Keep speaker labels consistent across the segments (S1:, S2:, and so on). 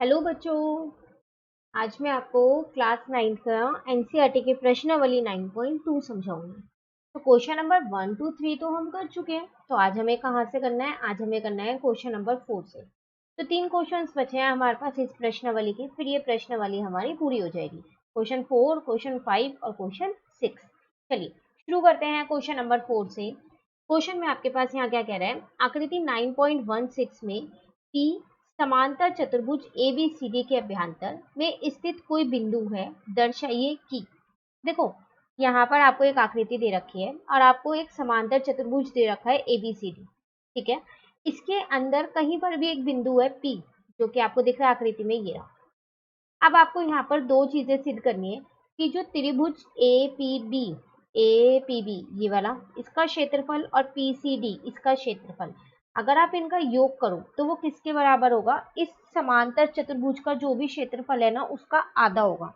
S1: Hello बच्चों। आज मैं आपको क्लास 9th का एनसीईआरटी के प्रश्नावली 9.2 समझाऊंगी। तो क्वेश्चन नंबर 1 2 3 तो हम कर चुके हैं। तो आज हमें कहाँ से करना है? आज हमें करना है क्वेश्चन नंबर 4 से। तो 3 क्वेश्चंस बचे हैं हमारे पास इस प्रश्नावली के, फिर ये प्रश्नावली हमारी पूरी हो जाएगी। क्वेश्चन 4, क्वेश्चन 5 और क्वेश्चन 6। चलिए शुरू करते हैं क्वेश्चन नंबर 4 से। क्वेश्चन में आपके पास यहाँ क्या कह रहा है? आकृति 9.16 में P समांतर चतुर्भुज ABCD के अभ्यंतर में स्थित कोई बिंदु है, दर्शाइए कि। देखो यहाँ पर आपको एक आकृति दे रखी है और आपको एक समांतर चतुर्भुज दे रखा है ABCD। ठीक है, इसके अंदर कहीं पर भी एक बिंदु है P, जो कि आपको दिख रहा है आकृति में, ये रहा। अब आपको यहाँ पर दो चीजें सिद्ध करनी है कि जो त्रिभुज APB ये वाला, इसका क्षेत्रफल और PCD इसका क्षेत्रफल, अगर आप इनका योग करो तो वो किसके बराबर होगा? इस समांतर चतुर्भुज का जो भी क्षेत्रफल है ना, उसका आधा होगा।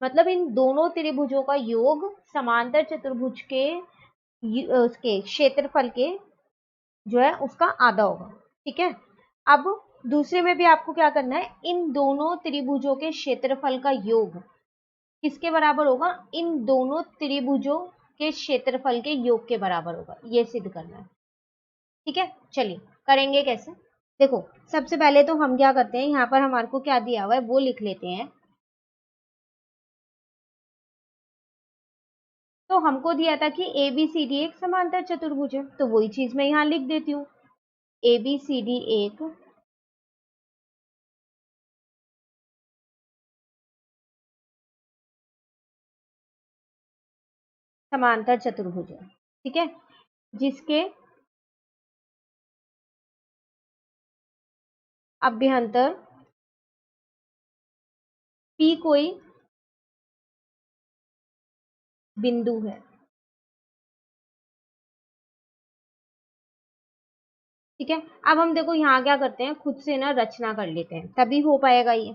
S1: मतलब इन दोनों त्रिभुजों का योग समांतर चतुर्भुज के उसके क्षेत्रफल के जो है उसका आधा होगा। ठीक है, अब दूसरे में भी आपको क्या करना है? इन दोनों त्रिभुजों के क्षेत्रफल का योग किसके बराबर होगा? इन दोनों त्रिभुजों के क्षेत्रफल के योग के बराबर होगा, ये सिद्ध करना है। ठीक है, चलिए करेंगे कैसे? देखो सबसे पहले तो हम क्या करते हैं, यहाँ पर हमारे को क्या दिया हुआ है वो लिख लेते हैं। तो हमको दिया था कि ABCD एक समांतर चतुर्भुज है, तो वही चीज मैं यहाँ लिख देती हूँ। ABCD एक समांतर चतुर्भुज है। ठीक है, जिसके अभ्यंतर P कोई बिंदु है। ठीक है, अब हम देखो यहाँ क्या करते हैं, खुद से ना रचना कर लेते हैं, तभी हो पाएगा ये।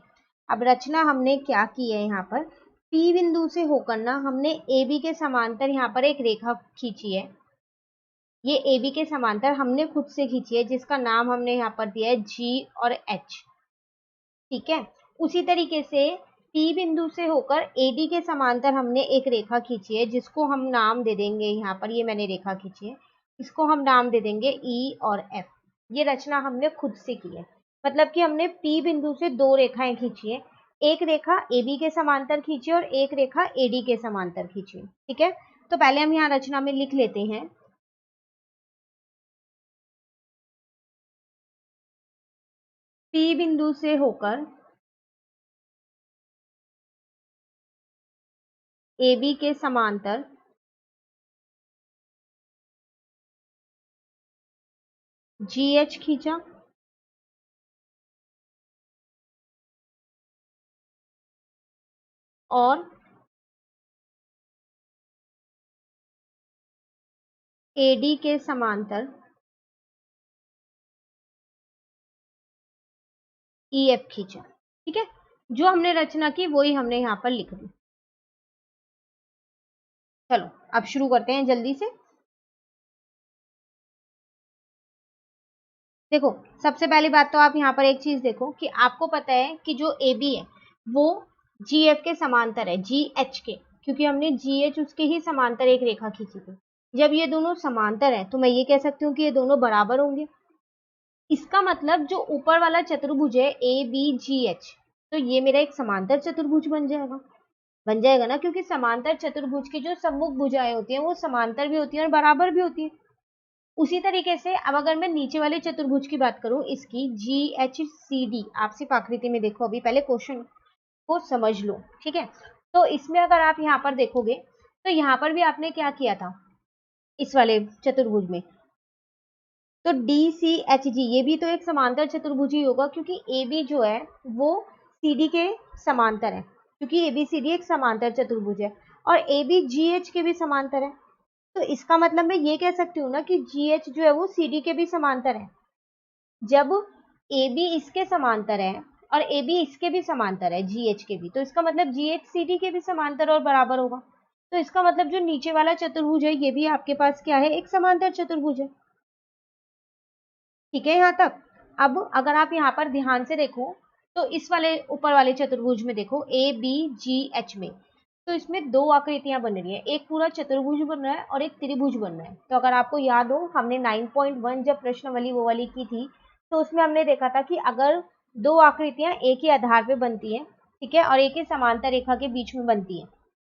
S1: अब रचना हमने क्या की है, यहाँ पर P बिंदु से होकर ना हमने AB के समांतर यहाँ पर एक रेखा खींची है। ये AB के समांतर हमने खुद से खींची है, जिसका नाम हमने यहाँ पर दिया है G और H। ठीक है, उसी तरीके से P बिंदु से होकर AD के समांतर हमने एक रेखा खींची है, जिसको हम नाम दे देंगे, यहाँ पर ये मैंने रेखा खींची है, इसको हम नाम दे देंगे E और F। ये रचना हमने खुद से की है, मतलब कि हमने P बिंदु से दो रेखाएं खींची है, एक रेखा AB के समांतर खींची और एक रेखा AD के समांतर खींची। ठीक है, तो पहले हम यहाँ रचना में लिख लेते हैं। P बिंदु से होकर AB के समांतर GH खींचा और AD के समांतर EF खींचा। ठीक है, जो हमने रचना की वही हमने यहाँ पर लिख दी। चलो अब शुरू करते हैं जल्दी से। देखो सबसे पहली बात तो आप यहाँ पर एक चीज देखो कि आपको पता है कि जो AB है वो GF के समांतर है, GH के, क्योंकि हमने GH उसके ही समांतर एक रेखा खींची थी। जब ये दोनों समांतर है तो मैं ये कह सकती हूँ कि ये दोनों बराबर होंगे। इसका मतलब जो ऊपर वाला चतुर्भुज है ABGH, तो ये मेरा एक समांतर चतुर्भुज बन जाएगा ना, क्योंकि समांतर चतुर्भुज की जो सम्मुख भुजाएं होती हैं वो समांतर भी होती हैं और बराबर भी होती है। उसी तरीके से अब अगर मैं नीचे वाले चतुर्भुज की बात करूं, इसकी GHCD, आप सिर्फ आकृति में देखो, अभी पहले क्वेश्चन को समझ लो। ठीक है, तो इसमें अगर आप यहाँ पर देखोगे तो यहाँ पर भी आपने क्या किया था, इस वाले चतुर्भुज में तो DCHG ये भी तो एक समांतर चतुर्भुज ही होगा, क्योंकि AB जो है वो CD के समांतर है, क्योंकि ABCD एक समांतर चतुर्भुज है और AB GH के भी समांतर है। तो इसका मतलब मैं ये कह सकती हूँ ना कि GH जो है वो CD के भी समांतर है। जब AB इसके समांतर है और AB इसके भी समांतर है, GH के भी, तो इसका मतलब GH CD के भी समांतर और बराबर होगा। तो इसका मतलब जो नीचे वाला चतुर्भुज है ये भी आपके पास क्या है? एक समांतर चतुर्भुज है। ठीक है यहाँ तक। अब अगर आप यहाँ पर ध्यान से देखो तो इस वाले ऊपर वाले चतुर्भुज में देखो ABGH में, तो इसमें दो आकृतियां बन रही है, एक पूरा चतुर्भुज बन रहा है और एक त्रिभुज बन रहा है। तो अगर आपको याद हो, हमने 9.1 जब प्रश्नावली वो वाली की थी, तो उसमें हमने देखा था कि अगर दो आकृतियां एक ही आधार पे बनती है, ठीक है, और एक ही समांतर रेखा के बीच में बनती है,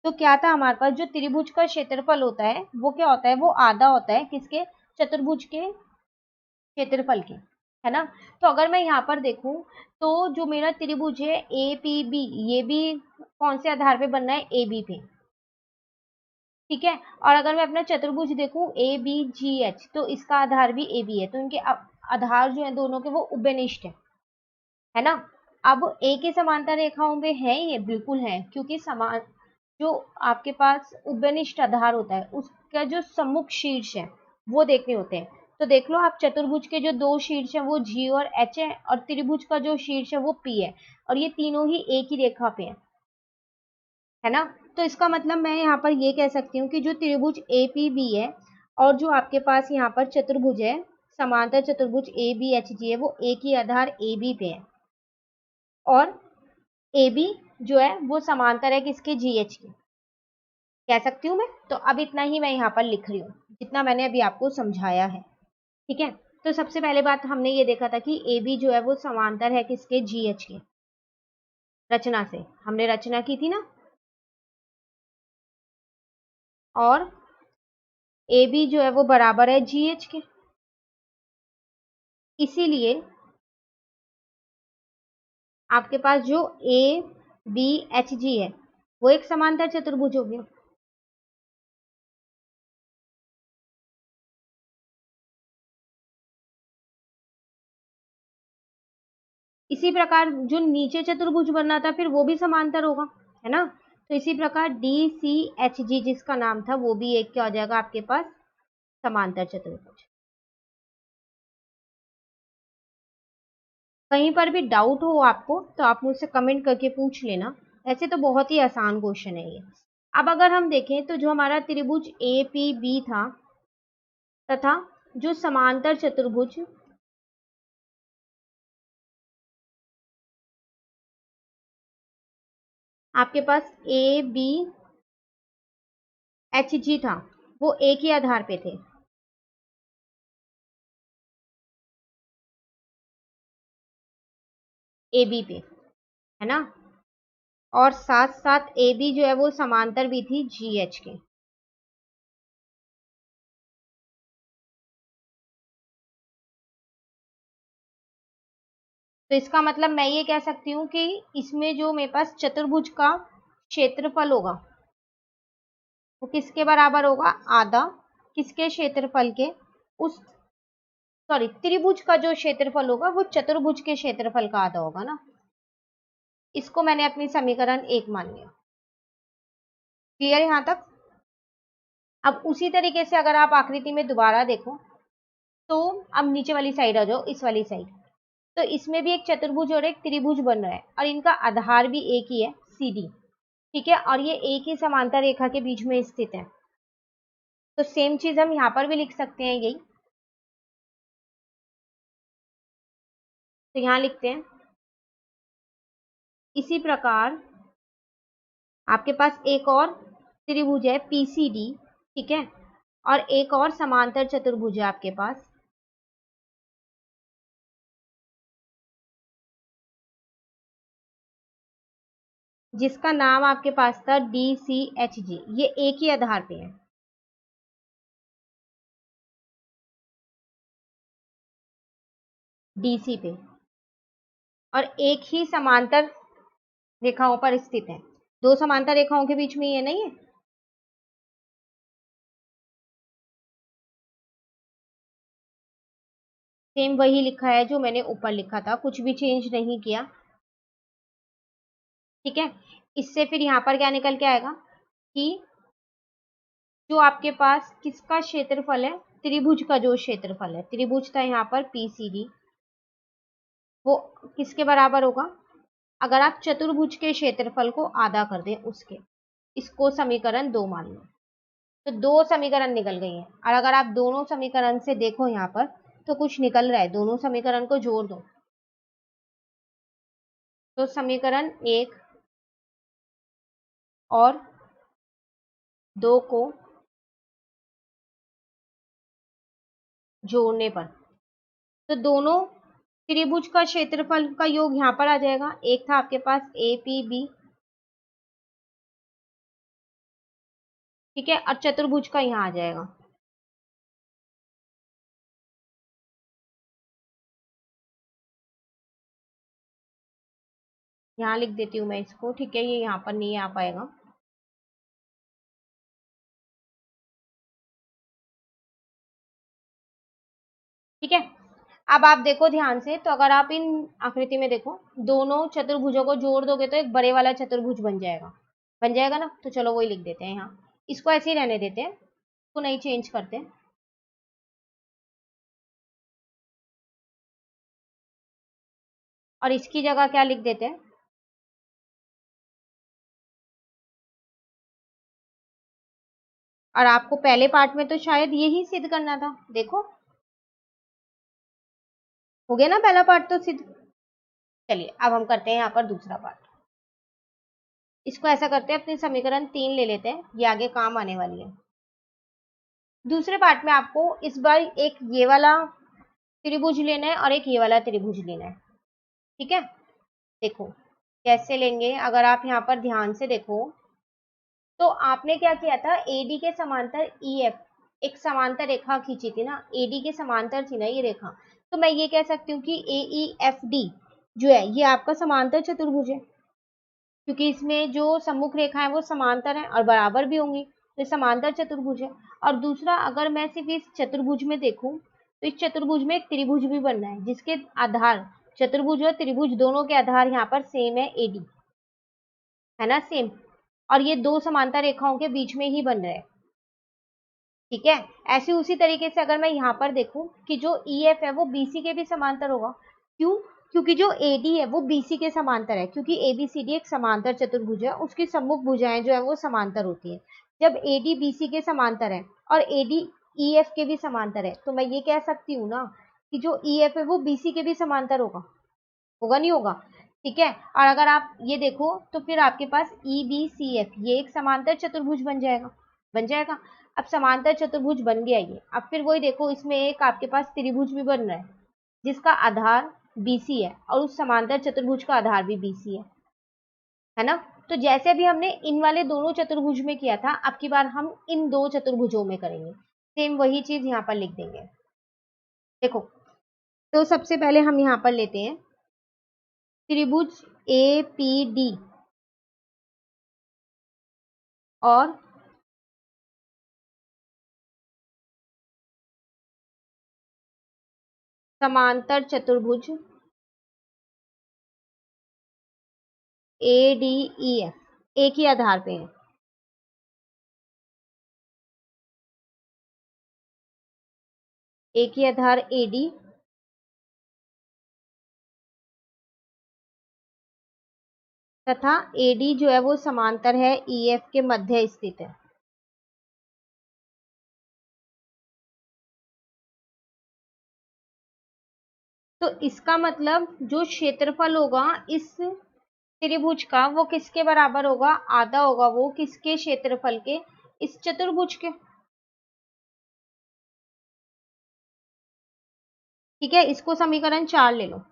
S1: तो क्या था हमारे पास जो त्रिभुज का क्षेत्रफल होता है वो क्या होता है, वो आधा होता है किसके, चतुर्भुज के क्षेत्रफल के, है ना। तो अगर मैं यहाँ पर देखूं तो जो मेरा त्रिभुज है APB, ये भी कौन से आधार पे बनना है, AB पे, ठीक है। और अगर मैं अपना चतुर्भुज देखूं ABGH, तो इसका आधार भी AB है, तो इनके आधार जो है दोनों के वो उभयनिष्ठ है ना। अब एक ही समांतर रेखाओं में है, ये बिल्कुल है, क्योंकि समान जो आपके पास उभयनिष्ठ आधार होता है उसका जो सम्मुख शीर्ष है वो देखने होते हैं। तो देख लो आप, चतुर्भुज के जो दो शीर्ष है वो G और H है, और त्रिभुज का जो शीर्ष है वो P है, और ये तीनों ही एक ही रेखा पे है ना। तो इसका मतलब मैं यहाँ पर ये कह सकती हूँ कि जो त्रिभुज APB है और जो आपके पास यहाँ पर चतुर्भुज है, समांतर चतुर्भुज ABHG है, वो एक ही आधार AB पे है, और AB जो है वो समांतर है किसके, GH के, कह सकती हूँ मैं। तो अब इतना ही मैं यहाँ पर लिख रही हूँ जितना मैंने अभी आपको समझाया है, ठीक है। तो सबसे पहले बात हमने ये देखा था कि AB जो है वो समांतर है किसके, GH के, रचना से हमने रचना की थी ना। और AB जो है वो बराबर है GH के, इसीलिए आपके पास जो ABHG है वो एक समांतर चतुर्भुज हो गया। इसी प्रकार जो नीचे चतुर्भुज बनना था फिर वो भी समांतर होगा, है ना। तो इसी प्रकार DCHG जिसका नाम था वो भी एक क्या हो जाएगा आपके पास, समांतर चतुर्भुज। कहीं पर भी डाउट हो आपको तो आप मुझसे कमेंट करके पूछ लेना, ऐसे तो बहुत ही आसान क्वेश्चन है ये। अब अगर हम देखें तो जो हमारा त्रिभुज APB था तथा जो समांतर चतुर्भुज आपके पास ABHG था, वो एक ही आधार पे थे, AB पे, है ना। और साथ साथ AB जो है वो समांतर भी थी GH के। तो इसका मतलब मैं ये कह सकती हूँ कि इसमें जो मेरे पास चतुर्भुज का क्षेत्रफल होगा वो किसके बराबर होगा, आधा किसके क्षेत्रफल के, उस सॉरी त्रिभुज का जो क्षेत्रफल होगा वो चतुर्भुज के क्षेत्रफल का आधा होगा ना। इसको मैंने अपनी समीकरण 1 मान लिया। क्लियर है यहाँ तक। अब उसी तरीके से अगर आप आकृति में दोबारा देखो तो अब नीचे वाली साइड आ जाओ, इस वाली साइड, तो इसमें भी एक चतुर्भुज और एक त्रिभुज बन रहा है और इनका आधार भी एक ही है, CD, ठीक है, और ये एक ही समांतर रेखा के बीच में स्थित है। तो सेम चीज हम यहाँ पर भी लिख सकते हैं यही। तो यहाँ लिखते हैं इसी प्रकार आपके पास एक और त्रिभुज है PCD, ठीक है, और एक और समांतर चतुर्भुज है आपके पास जिसका नाम आपके पास था DCHG, ये एक ही आधार पे है, DC पे, और एक ही समांतर रेखाओं पर स्थित है। दो समांतर रेखाओं के बीच में ये नहीं है। सेम वही लिखा है जो मैंने ऊपर लिखा था, कुछ भी चेंज नहीं किया, ठीक है। इससे फिर यहाँ पर क्या निकल के आएगा कि जो आपके पास किसका क्षेत्रफल है, त्रिभुज का जो क्षेत्रफल है, त्रिभुज था यहाँ पर PCD, वो किसके बराबर होगा, अगर आप चतुर्भुज के क्षेत्रफल को आधा कर दें उसके, इसको समीकरण 2 मान लो, तो दो समीकरण निकल गई हैं। और अगर आप दोनों समीकरण से देखो यहाँ पर तो कुछ निकल रहा है, दोनों समीकरण को जोड़ दो तो समीकरण 1 और 2 को जोड़ने पर, तो दोनों त्रिभुज का क्षेत्रफल का योग यहाँ पर आ जाएगा। एक था आपके पास APB, ठीक है, और चतुर्भुज का यहाँ आ जाएगा। यहाँ लिख देती हूँ मैं इसको, ठीक है, ये यहाँ पर नहीं आ पाएगा। ठीक है, अब आप देखो ध्यान से, तो अगर आप इन आकृति में देखो, दोनों चतुर्भुजों को जोड़ दोगे तो एक बड़े वाला चतुर्भुज बन जाएगा ना। तो चलो वही लिख देते हैं यहाँ, इसको ऐसे ही रहने देते हैं, इसको नहीं चेंज करते। और इसकी जगह क्या लिख देते हैं, और आपको पहले पार्ट में तो शायद यही सिद्ध करना था। देखो हो गया ना पहला पार्ट तो सिद्ध। चलिए अब हम करते हैं यहाँ पर दूसरा पार्ट। इसको ऐसा करते हैं, अपनी समीकरण 3 ले लेते हैं, ये आगे काम आने वाली है। दूसरे पार्ट में आपको इस बार एक ये वाला त्रिभुज लेना है और एक ये वाला त्रिभुज लेना है। ठीक है, देखो कैसे लेंगे। अगर आप यहाँ पर ध्यान से देखो, तो आपने क्या किया था, AD के समांतर EF एक समांतर रेखा खींची थी ना, AD के समांतर थी ना ये रेखा। तो मैं ये कह सकती हूँ कि AEFD जो है ये आपका समांतर चतुर्भुज है, क्योंकि इसमें जो सम्मुख रेखा है वो समांतर है और बराबर भी होंगी, तो समांतर चतुर्भुज है। और दूसरा, अगर मैं सिर्फ इस चतुर्भुज में देखूं, तो इस चतुर्भुज में एक त्रिभुज भी बनना है, जिसके आधार, चतुर्भुज और त्रिभुज दोनों के आधार यहाँ पर सेम है, AD है ना, सेम। और ये दो समांतर रेखाओं के बीच में ही बन रहे हैं। ठीक है, ऐसे उसी तरीके से अगर मैं यहाँ पर देखूं कि जो EF है वो BC के भी समांतर होगा। क्यों? क्योंकि जो AD है वो BC के समांतर है, क्योंकि ABCD एक समांतर चतुर्भुज है, उसकी सम्मुख भुजाएं जो है वो समांतर होती है। जब AD BC के समांतर है और AD EF के भी समांतर है, तो मैं ये कह सकती हूँ ना कि जो EF है वो BC के भी समांतर होगा। होगा नहीं होगा? ठीक है, और अगर आप ये देखो तो फिर आपके पास EBCF ये एक समांतर चतुर्भुज बन जाएगा। अब समांतर चतुर्भुज बन गया ये, अब फिर वही देखो, इसमें एक आपके पास त्रिभुज भी बन रहा है, जिसका आधार BC है और उस समांतर चतुर्भुज का आधार भी BC है ना। तो जैसे भी हमने इन वाले दोनों चतुर्भुज में किया था, अब की बार हम इन दो चतुर्भुजों में करेंगे, सेम वही चीज यहाँ पर लिख देंगे। देखो, तो सबसे पहले हम यहाँ पर लेते हैं त्रिभुज APD और समांतर चतुर्भुज ADEF एक ही आधार पे है। एक ही आधार AD तथा AD जो है वो समांतर है EF के मध्य स्थित है। तो इसका मतलब जो क्षेत्रफल होगा इस त्रिभुज का वो किसके बराबर होगा, आधा होगा वो किसके क्षेत्रफल के, इस चतुर्भुज के। ठीक है, इसको समीकरण 4 ले लो।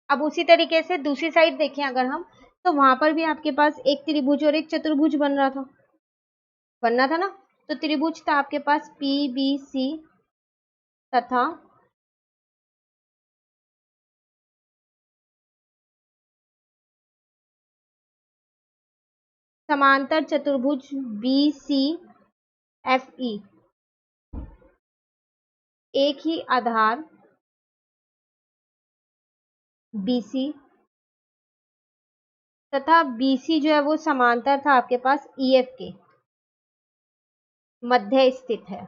S1: अब उसी तरीके से दूसरी साइड देखें अगर हम, तो वहां पर भी आपके पास एक त्रिभुज और एक चतुर्भुज बनना था ना। तो त्रिभुज था आपके पास PBC तथा समांतर चतुर्भुज BCFE एक ही आधार BC तथा BC जो है वो समांतर था आपके पास EF के मध्य स्थित है।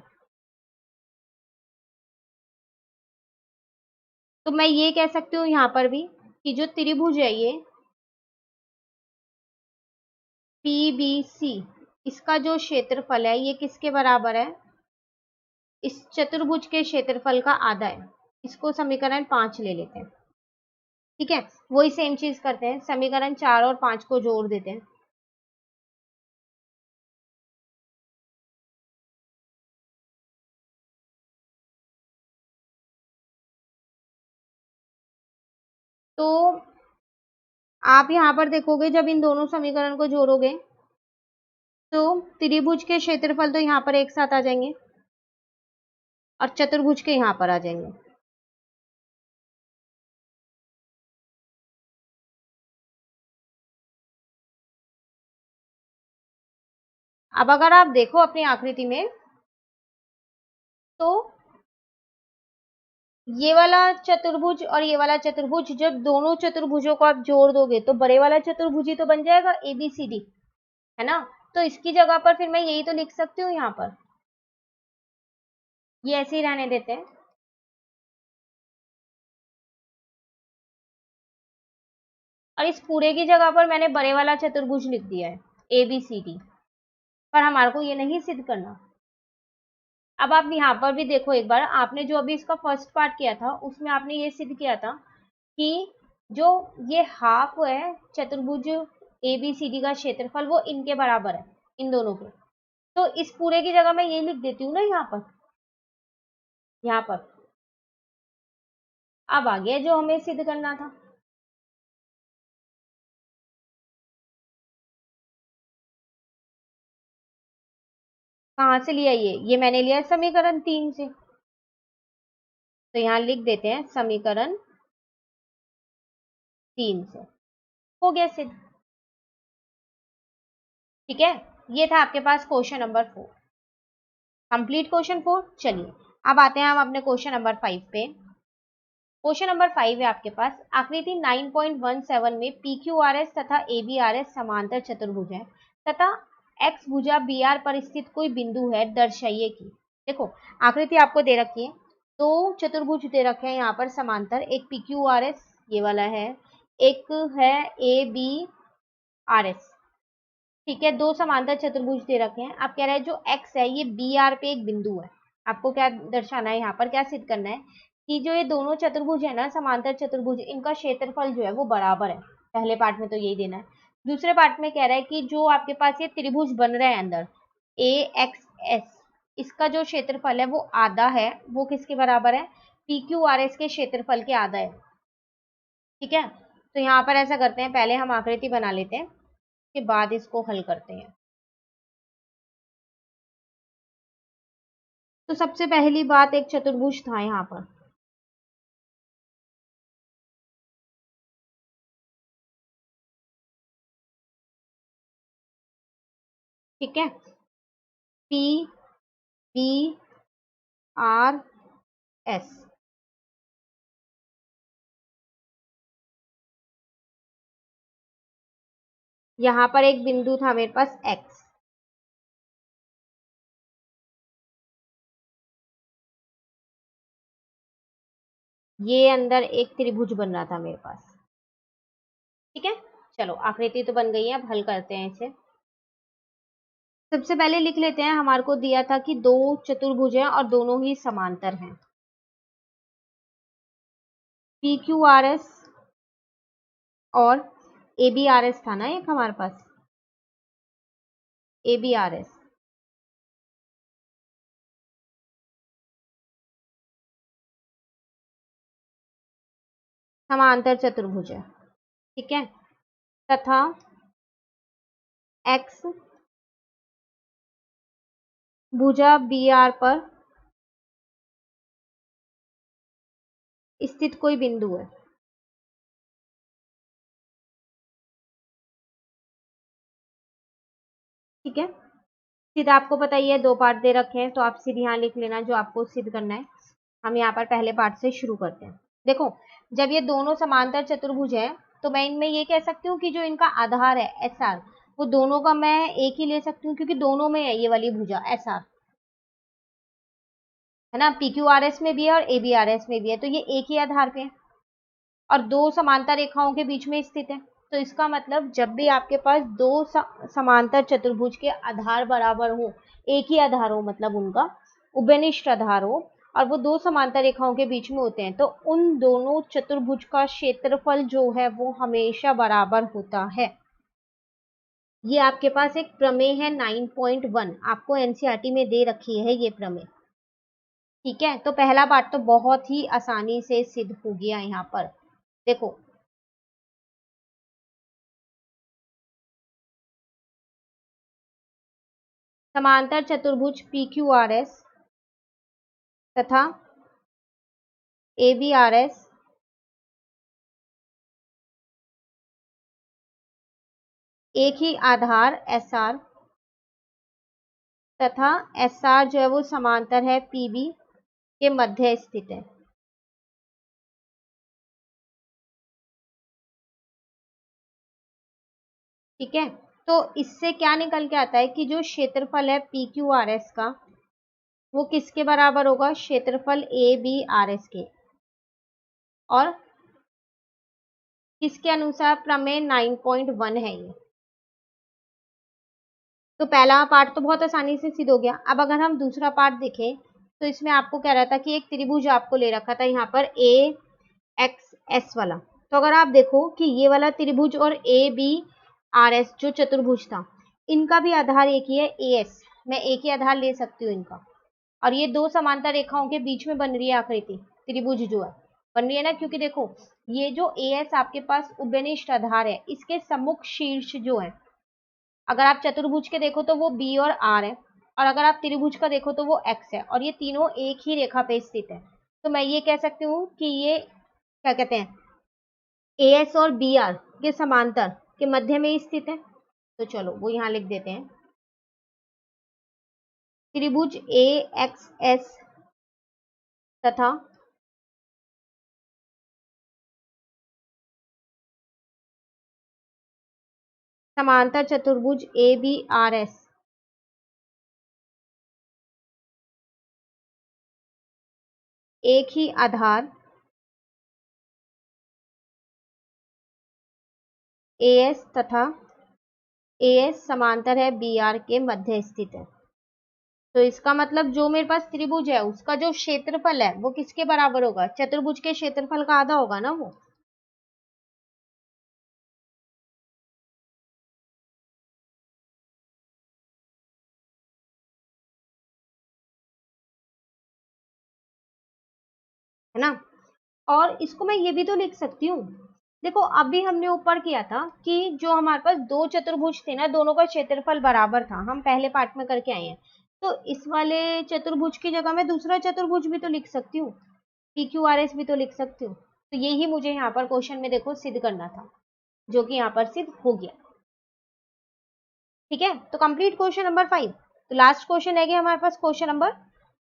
S1: तो मैं ये कह सकती हूँ यहाँ पर भी कि जो त्रिभुज है ये PBC, इसका जो क्षेत्रफल है ये किसके बराबर है, इस चतुर्भुज के क्षेत्रफल का आधा है। इसको समीकरण 5 ले लेते हैं। ठीक है, वही सेम चीज करते हैं, समीकरण 4 और 5 को जोड़ देते हैं। तो आप यहाँ पर देखोगे जब इन दोनों समीकरण को जोड़ोगे तो त्रिभुज के क्षेत्रफल तो यहाँ पर एक साथ आ जाएंगे और चतुर्भुज के यहाँ पर आ जाएंगे। अब अगर आप देखो अपनी आकृति में तो ये वाला चतुर्भुज और ये वाला चतुर्भुज, जब दोनों चतुर्भुजों को आप जोड़ दोगे तो बड़े वाला चतुर्भुज ही तो बन जाएगा ABCD, है ना। तो इसकी जगह पर फिर मैं यही तो लिख सकती हूँ यहाँ पर, ये ऐसे ही रहने देते हैं। और इस पूरे की जगह पर मैंने बड़े वाला चतुर्भुज लिख दिया है ABCD, पर हमारे को ये नहीं सिद्ध करना। अब आप यहाँ पर भी देखो एक बार, आपने जो अभी इसका फर्स्ट पार्ट किया था उसमें आपने ये सिद्ध किया था कि जो ये हाफ है चतुर्भुज ABCD का क्षेत्रफल वो इनके बराबर है, इन दोनों के। तो इस पूरे की जगह मैं ये लिख देती हूँ ना यहाँ पर, यहाँ पर। अब आ गया जो हमें सिद्ध करना था। कहाँ से लिया ये मैंने लिया समीकरण 3 से, तो यहाँ लिख देते हैं समीकरण 3 से, हो गया सिद्ध। ठीक है, ये था आपके पास क्वेश्चन नंबर 4, कंप्लीट क्वेश्चन 4। चलिए अब आते हैं हम अपने क्वेश्चन नंबर 5 पे। क्वेश्चन नंबर 5 है आपके पास, आकृति 9.17 में PQRS तथा ABRS समांतर चतुर्भुज है तथा एक्स भुजा BR पर स्थित कोई बिंदु है, दर्शाइए कि। देखो आकृति आपको दे रखी है, दो चतुर्भुज दे रखे हैं यहाँ पर समांतर, एक PQRS ये वाला है, एक है ABRS। ठीक है, दो समांतर चतुर्भुज दे रखे हैं। आप कह रहे हैं जो एक्स है ये BR पे एक बिंदु है। आपको क्या दर्शाना है यहाँ पर, क्या सिद्ध करना है कि जो ये दोनों चतुर्भुज है ना, समांतर चतुर्भुज, इनका क्षेत्रफल जो है वो बराबर है। पहले पार्ट में तो यही देना है। दूसरे पार्ट में कह रहा है कि जो आपके पास ये त्रिभुज बन रहा है अंदर AXS, इसका जो क्षेत्रफल है वो आधा है, वो किसके बराबर है, PQRS के क्षेत्रफल के आधा है। ठीक है, तो यहाँ पर ऐसा करते हैं, पहले हम आकृति बना लेते हैं, के बाद इसको हल करते हैं। तो सबसे पहली बात, एक चतुर्भुज था यहाँ पर, ठीक है, PBRS। यहाँ पर एक बिंदु था मेरे पास X, ये अंदर एक त्रिभुज बन रहा था मेरे पास। ठीक है, चलो आकृति तो बन गई है, अब हल करते हैं इसे। सबसे पहले लिख लेते हैं, हमारे को दिया था कि दो चतुर्भुज हैं और दोनों ही समांतर हैं। PQRS और ABRS था ना एक हमारे पास, ABRS। समांतर चतुर्भुज है, ठीक है, तथा एक्स भुजा BR पर स्थित कोई बिंदु है। ठीक है, सिद्ध आपको पता ही है, दो पार्ट दे रखे हैं, तो आप सिद्ध यहाँ लिख लेना जो आपको सिद्ध करना है। हम यहाँ पर पहले पार्ट से शुरू करते हैं। देखो जब ये दोनों समांतर चतुर्भुज है तो मैं इनमें ये कह सकती हूँ कि जो इनका आधार है SR, वो दोनों का मैं एक ही ले सकती हूँ, क्योंकि दोनों में है ये वाली भुजा SR, है ना। PQRS में भी है और ABRS में भी है, तो ये एक ही आधार पे है और दो समांतर रेखाओं के बीच में स्थित है। तो इसका मतलब जब भी आपके पास दो समांतर चतुर्भुज के आधार बराबर हो, एक ही आधार हो, मतलब उनका उभयनिष्ठ आधार हो, और वो दो समांतर रेखाओं के बीच में होते हैं, तो उन दोनों चतुर्भुज का क्षेत्रफल जो है वो हमेशा बराबर होता है। ये आपके पास एक प्रमेय है 9.1, आपको एनसीईआरटी में दे रखी है ये प्रमेय। ठीक है, तो पहला पार्ट तो बहुत ही आसानी से सिद्ध हो गया यहाँ पर। देखो, समांतर चतुर्भुज PQRS तथा ABRS एक ही आधार SR तथा SR जो है वो समांतर है PB के मध्य स्थित है। ठीक है, तो इससे क्या निकल के आता है कि जो क्षेत्रफल है PQRS का वो किसके बराबर होगा, क्षेत्रफल ABRS के, और किसके अनुसार, प्रमेय 9.1 है ये। तो पहला पार्ट तो बहुत आसानी से सिद्ध हो गया। अब अगर हम दूसरा पार्ट देखें तो इसमें आपको कह रहा था कि एक त्रिभुज आपको ले रखा था यहाँ पर AXS वाला। तो अगर आप देखो कि ये वाला त्रिभुज और ABRS जो चतुर्भुज था, इनका भी आधार एक ही है AS, मैं एक ही आधार ले सकती हूँ इनका, और ये दो समांतर रेखाओं के बीच में बन रही है आकृति, त्रिभुज जो है बन रही है ना, क्योंकि देखो ये जो AS आपके पास उभयनिष्ठ आधार है, इसके सम्मुख शीर्ष जो है, अगर आप चतुर्भुज के देखो तो वो B और R है, और अगर आप त्रिभुज का देखो तो वो X है, और ये तीनों एक ही रेखा पे स्थित है। तो मैं ये कह सकती हूँ कि ये क्या कहते हैं, AS और BR के समांतर के मध्य में स्थित है। तो चलो वो यहाँ लिख देते हैं, त्रिभुज AXS तथा समांतर चतुर्भुज ABRS एक ही आधार AS तथा AS समांतर है BR के मध्य स्थित है। तो इसका मतलब जो मेरे पास त्रिभुज है उसका जो क्षेत्रफल है वो किसके बराबर होगा, चतुर्भुज के क्षेत्रफल का आधा होगा ना वो। है ना, और इसको मैं ये भी तो लिख सकती हूँ, देखो अभी हमने ऊपर किया था कि जो हमारे पास दो चतुर्भुज थे ना, दोनों का क्षेत्रफल बराबर था, हम पहले पार्ट में करके आए हैं। तो इस वाले चतुर्भुज की जगह मैं दूसरा चतुर्भुज भी तो लिख सकती हूँ, PQRS भी तो लिख सकती हूँ। तो यही मुझे यहाँ पर क्वेश्चन में देखो सिद्ध करना था, जो कि यहाँ पर सिद्ध हो गया। ठीक है, तो कंप्लीट क्वेश्चन नंबर 5। तो लास्ट क्वेश्चन है कि हमारे पास क्वेश्चन नंबर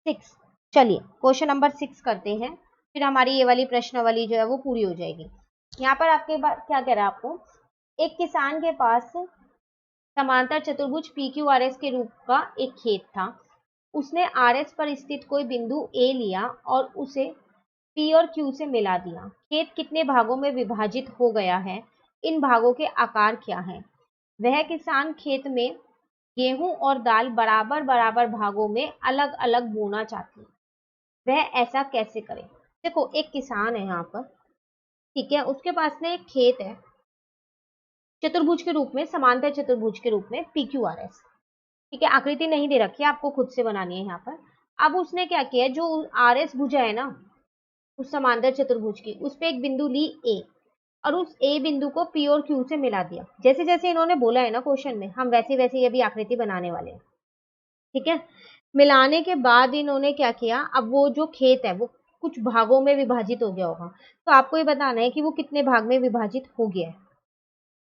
S1: 6। चलिए क्वेश्चन नंबर 6 करते हैं, फिर हमारी ये वाली प्रश्नावली जो है वो पूरी हो जाएगी। यहाँ पर आपके पास क्या कह रहा है, आपको एक किसान के पास समांतर चतुर्भुज PQRS के रूप का एक खेत था। उसने RS पर स्थित कोई बिंदु A लिया और उसे P और Q से मिला दिया। खेत कितने भागों में विभाजित हो गया है, इन भागों के आकार क्या हैं। वह किसान खेत में गेहूं और दाल बराबर बराबर भागों में अलग अलग बोना चाहती है, वह ऐसा कैसे करे। देखो एक किसान है यहाँ पर, ठीक है, उसके पास में एक खेत है चतुर्भुज के रूप में, समांतर चतुर्भुज के रूप में PQRS। ठीक है, आकृति नहीं दे रखी है, आपको खुद से बनानी है यहाँ पर। अब उसने क्या किया, जो RS भुजा है ना उस समांतर चतुर्भुज की, उस पे एक बिंदु ली A, और उस A बिंदु को P और Q से मिला दिया। जैसे जैसे इन्होंने बोला है ना क्वेश्चन में, हम वैसे वैसे ये भी आकृति बनाने वाले हैं। ठीक है, मिलाने के बाद इन्होंने क्या किया, अब वो जो खेत है वो कुछ भागों में विभाजित हो गया होगा, तो आपको ये बताना है कि वो कितने भाग में विभाजित हो गया है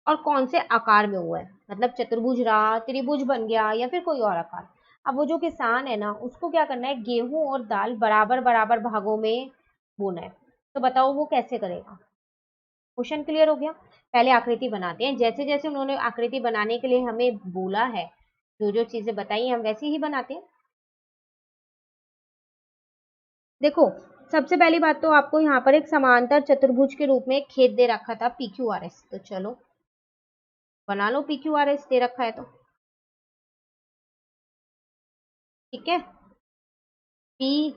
S1: और कौन से आकार में हुआ है, मतलब चतुर्भुज रहा, त्रिभुज बन गया, या फिर कोई और आकार। अब वो जो किसान है ना, उसको क्या करना है, गेहूं और दाल बराबर बराबर भागों में बोना है। तो बताओ वो कैसे करेगा। क्वेश्चन क्लियर हो गया। पहले आकृति बनाते हैं, जैसे जैसे उन्होंने आकृति बनाने के लिए हमें बोला है, जो जो चीजें बताई हम वैसे ही बनाते हैं। देखो सबसे पहली बात तो आपको यहाँ पर एक समांतर चतुर्भुज के रूप में एक खेत दे रखा था PQRS, तो चलो बना लो, PQRS दे रखा है तो। ठीक है, P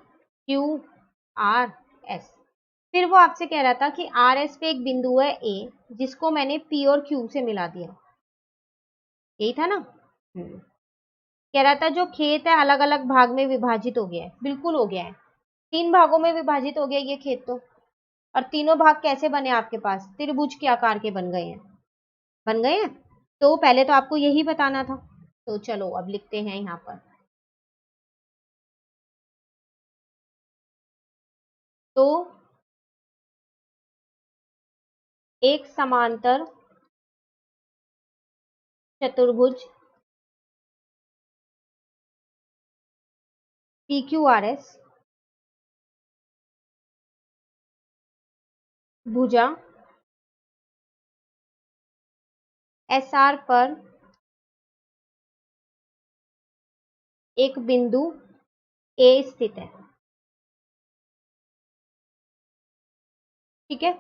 S1: QRS। फिर वो आपसे कह रहा था कि RS पे एक बिंदु है A, जिसको मैंने P और Q से मिला दिया, यही था ना। कह रहा था जो खेत है अलग अलग भाग में विभाजित हो गया है, बिल्कुल हो गया है, 3 भागों में विभाजित हो गया ये खेत तो। और तीनों भाग कैसे बने आपके पास, त्रिभुज के आकार के बन गए हैं, बन गए हैं। तो पहले तो आपको यही बताना था। तो चलो अब लिखते हैं यहाँ पर। तो एक समांतर चतुर्भुज PQRS भुजा SR पर एक बिंदु A स्थित है, ठीक है।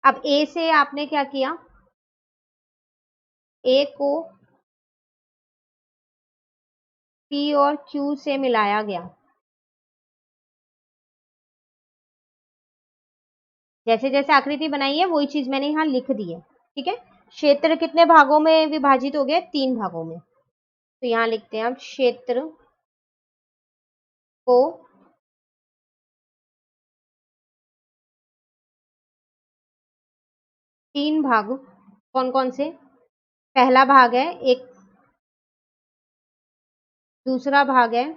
S1: अब A से आपने क्या किया, A को P और Q से मिलाया गया। जैसे जैसे आकृति बनाई है वही चीज मैंने यहाँ लिख दी है, ठीक है। क्षेत्र कितने भागों में विभाजित हो गया, 3 भागों में। तो यहाँ लिखते हैं हम क्षेत्र को तीन भाग, कौन कौन से, पहला भाग है एक, दूसरा भाग है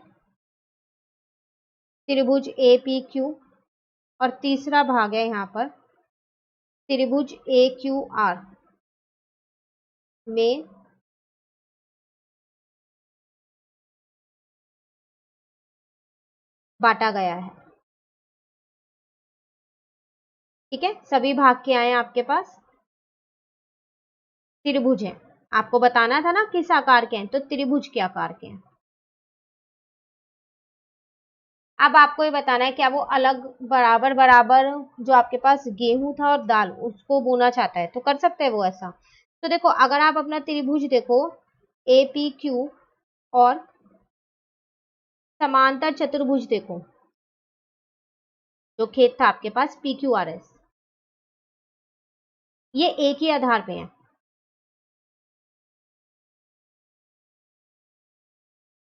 S1: त्रिभुज APQ, और तीसरा भाग है यहाँ पर त्रिभुज AQR में बांटा गया है, ठीक है। सभी भाग के आए आपके पास, त्रिभुज है, आपको बताना था ना किस आकार के हैं, तो त्रिभुज के आकार के हैं। अब आपको ये बताना है क्या वो अलग बराबर बराबर जो आपके पास गेहूं था और दाल उसको बोना चाहता है, तो कर सकते हैं वो ऐसा। तो देखो अगर आप अपना त्रिभुज देखो APQ और समांतर चतुर्भुज देखो, जो खेत था आपके पास PQRS, ये एक ही आधार पे है,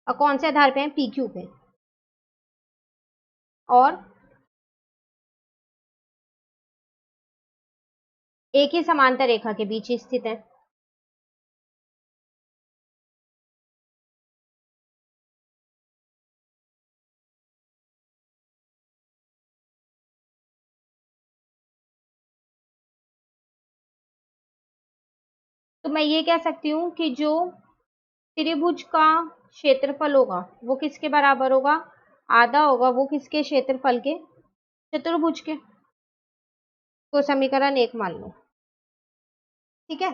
S1: और कौन से आधार पे है, PQ पे, और एक ही समांतर रेखा के बीच स्थित है। तो मैं ये कह सकती हूँ कि जो त्रिभुज का क्षेत्रफल होगा वो किसके बराबर होगा, आधा होगा वो किसके, क्षेत्रफल के, चतुर्भुज के। तो समीकरण 1 मान लो, ठीक है।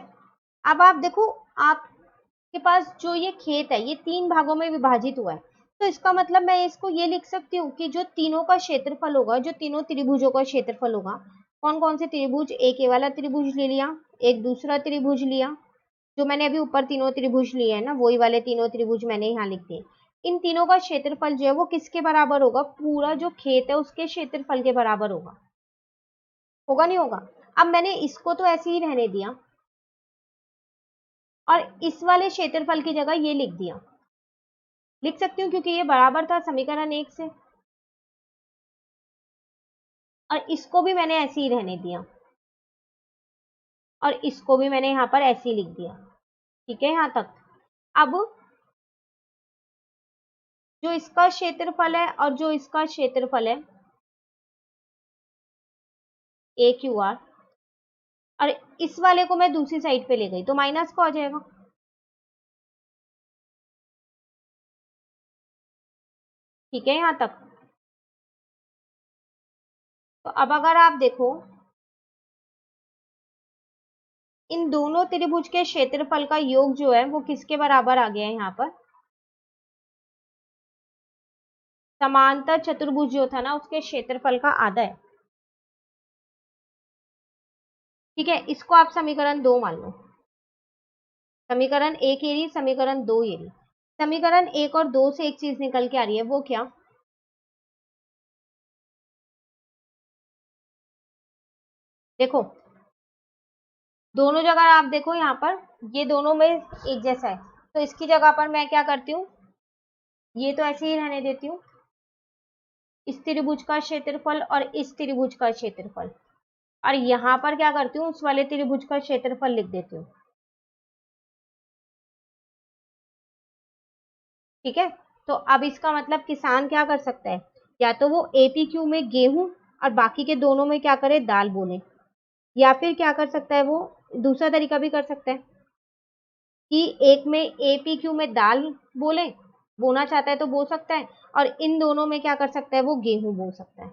S1: अब आप देखो आपके पास जो ये खेत है ये 3 भागों में विभाजित हुआ है, तो इसका मतलब मैं इसको ये लिख सकती हूँ कि जो तीनों का क्षेत्रफल होगा, जो तीनों त्रिभुजों का क्षेत्रफल होगा, कौन कौन से त्रिभुज, एक ये वाला त्रिभुज ले लिया, एक दूसरा त्रिभुज लिया, जो मैंने अभी ऊपर तीनों त्रिभुज लिए हैं ना वही वाले तीनों त्रिभुज मैंने यहाँ लिख दिए, इन तीनों का क्षेत्रफल जो है वो किसके बराबर होगा, पूरा जो खेत है उसके क्षेत्रफल के बराबर होगा, होगा नहीं होगा। अब मैंने इसको तो ऐसे ही रहने दिया और इस वाले क्षेत्रफल की जगह ये लिख दिया, लिख सकती हूँ क्योंकि ये बराबर था समीकरण 1 से, और इसको भी मैंने ऐसे ही रहने दिया और इसको भी मैंने यहाँ पर ऐसे ही लिख दिया, ठीक है यहाँ तक। अब जो इसका क्षेत्रफल है और जो इसका क्षेत्रफल है AQR, और इस वाले को मैं दूसरी साइड पे ले गई तो माइनस का हो जाएगा, ठीक है यहाँ तक। तो अब अगर आप देखो इन दोनों त्रिभुज के क्षेत्रफल का योग जो है वो किसके बराबर आ गया है, यहाँ पर समांतर चतुर्भुज जो था ना उसके क्षेत्रफल का आधा है, ठीक है। इसको आप समीकरण 2 मान लो, समीकरण 1 ये रही, समीकरण 2 ये रही। समीकरण 1 और 2 से एक चीज निकल के आ रही है, वो क्या, देखो दोनों जगह आप देखो यहाँ पर ये दोनों में एक जैसा है, तो इसकी जगह पर मैं क्या करती हूँ, ये तो ऐसे ही रहने देती हूँ, इस त्रिभुज का क्षेत्रफल और इस त्रिभुज का क्षेत्रफल, और यहाँ पर क्या करती हूँ उस वाले त्रिभुज का क्षेत्रफल लिख देती हूँ। ठीक है, तो अब इसका मतलब किसान क्या कर सकता है, या तो वो APQ में गेहूं और बाकी के दोनों में क्या करे, दाल बोले, या फिर क्या कर सकता है, वो दूसरा तरीका भी कर सकता है कि एक में APQ में दाल बोले, बोना चाहता है तो बो सकता है, और इन दोनों में क्या कर सकता है, वो गेहूं बो सकता है।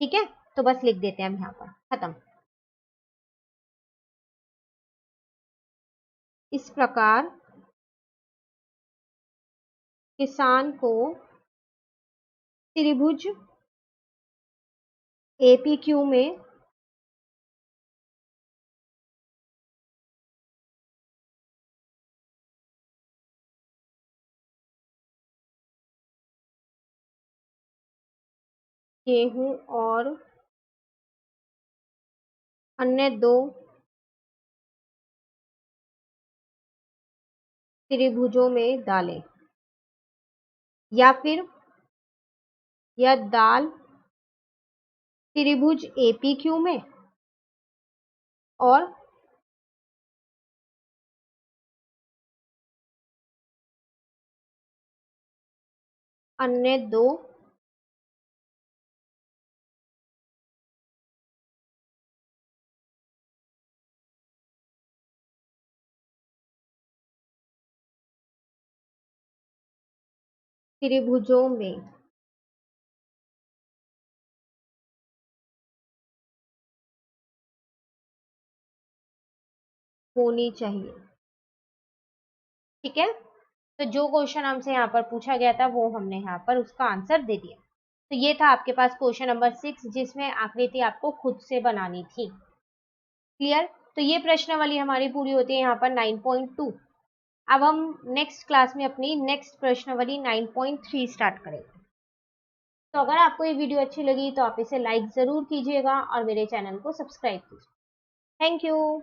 S1: ठीक है, तो बस लिख देते हैं हम यहाँ पर, खत्म। इस प्रकार किसान को त्रिभुज APQ में गेहूं और अन्य दो त्रिभुजों में दालें, या फिर या दाल त्रिभुज APQ में और अन्य दो त्रिभुजों में होनी चाहिए। ठीक है, तो जो क्वेश्चन हमसे यहाँ पर पूछा गया था वो हमने यहाँ पर उसका आंसर दे दिया। तो ये था आपके पास क्वेश्चन नंबर 6 जिसमें आकृति आपको खुद से बनानी थी। क्लियर, तो ये प्रश्नावली हमारी पूरी होती है यहाँ पर 9.2। अब हम नेक्स्ट क्लास में अपनी नेक्स्ट प्रश्नावली 9.3 स्टार्ट करेंगे। तो अगर आपको ये वीडियो अच्छी लगी तो आप इसे लाइक जरूर कीजिएगा और मेरे चैनल को सब्सक्राइब कीजिए। Thank you.